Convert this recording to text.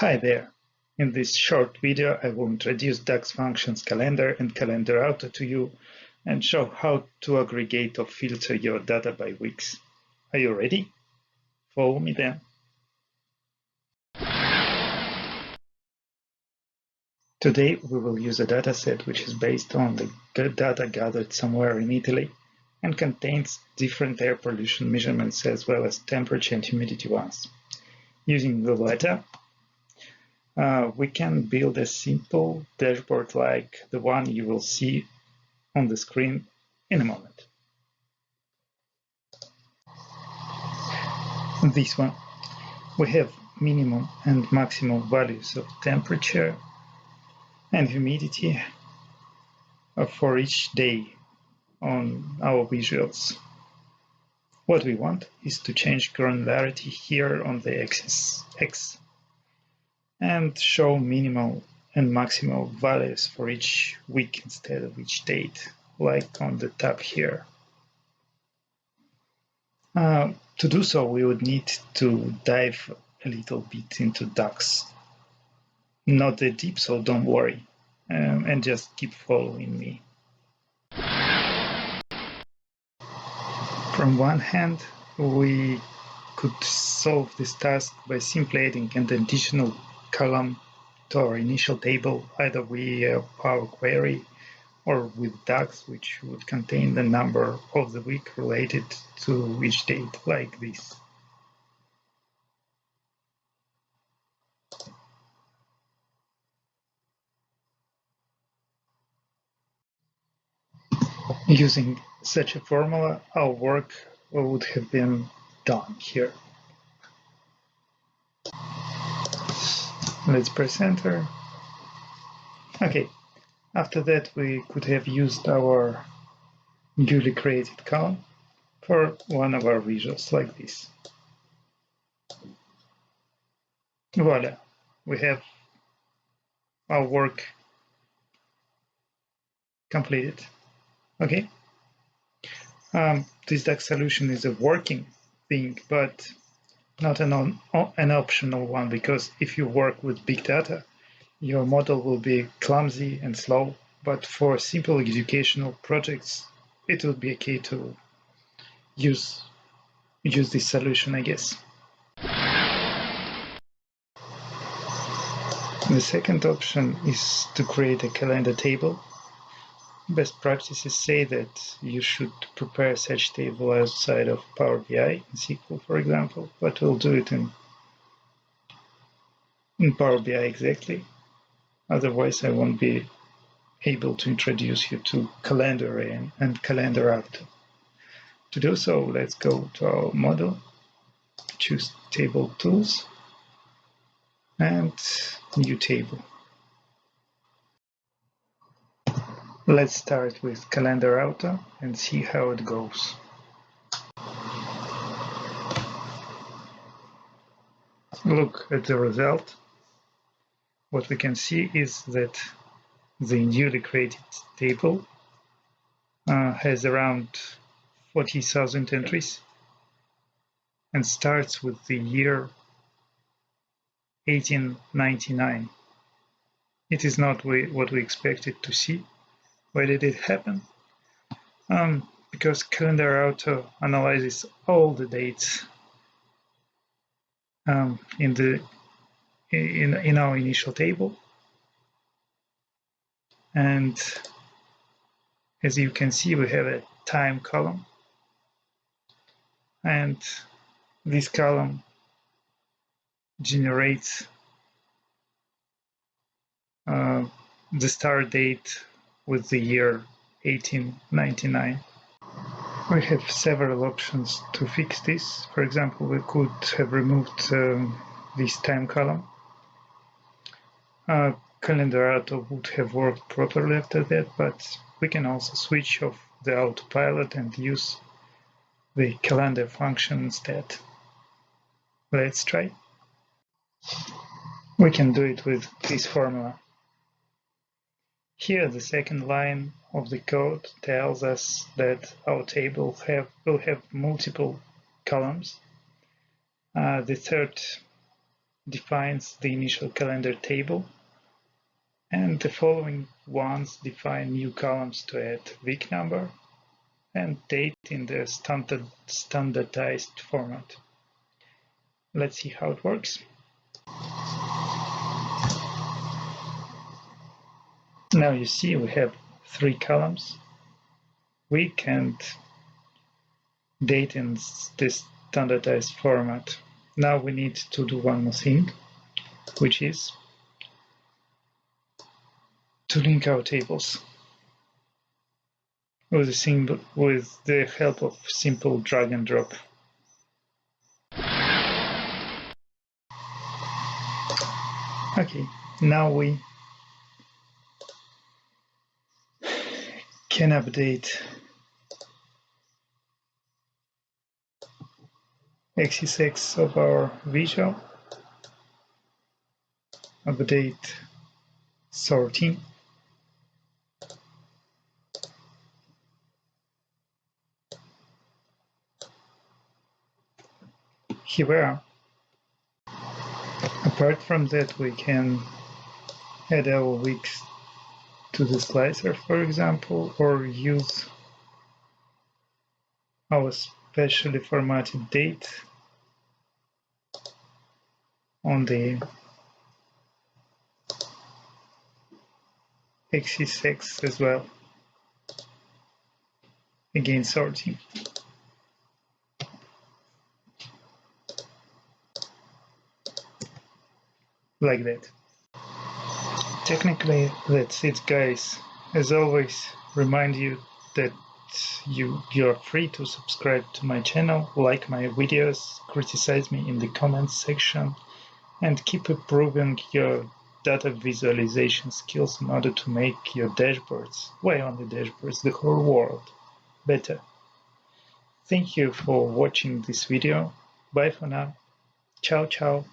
Hi there! In this short video I will introduce DAX functions calendar and CALENDARAUTO to you and show how to aggregate or filter your data by weeks. Are you ready? Follow me then. Today we will use a dataset which is based on the data gathered somewhere in Italy and contains different air pollution measurements as well as temperature and humidity ones. Using the latter, we can build a simple dashboard like the one you will see on the screen in a moment. This one, we have minimum and maximum values of temperature and humidity for each day on our visuals. What we want is to change granularity here on the axis X and show minimal and maximal values for each week instead of each date, like on the tab here. To do so, we would need to dive a little bit into DAX. Not that deep, so don't worry, and just keep following me. From one hand, we could solve this task by simply adding an additional column to our initial table, either via Power Query or with DAX, which would contain the number of the week related to each date, like this. Using such a formula, our work would have been done here. Let's press enter. Okay, after that we could have used our newly created column for one of our visuals like this. Voila, we have our work completed. Okay, this DAX solution is a working thing, but not an optional one, because if you work with big data, your model will be clumsy and slow, but for simple educational projects, it would be okay to use this solution, I guess. The second option is to create a calendar table. Best practices say that you should prepare such table outside of Power BI, in SQL, for example, but we'll do it in Power BI exactly. Otherwise, I won't be able to introduce you to Calendar and CALENDARAUTO. To do so, let's go to our model, choose Table Tools, and New Table. Let's start with CALENDARAUTO and see how it goes. Look at the result. What we can see is that the newly created table has around 40,000 entries and starts with the year 1899. It is not what we expected to see. Why did it happen? Because CALENDARAUTO analyzes all the dates in our initial table, and as you can see, we have a time column, and this column generates the start date with the year 1899. We have several options to fix this. For example, we could have removed this time column. CALENDARAUTO would have worked properly after that, but we can also switch off the autopilot and use the calendar function instead. Let's try. We can do it with this formula. Here, the second line of the code tells us that our table will have multiple columns. The third defines the initial calendar table, and the following ones define new columns to add week number and date in the standardized format. Let's see how it works. Now you see we have 3 columns, week and date in this standardized format. Now we need to do one more thing, which is to link our tables with the help of simple drag and drop. Okay, now we can update axis X of our visual, update sorting, here we are. Apart from that, we can add our weeks to the slicer, for example, or use our specially formatted date on the axis X as well. Again, sorting. Like that. Technically, that's it, guys. As always, remind you that you're free to subscribe to my channel, like my videos, criticize me in the comments section, and keep improving your data visualization skills in order to make your dashboards, why only dashboards, the whole world, better. Thank you for watching this video. Bye for now. Ciao, ciao.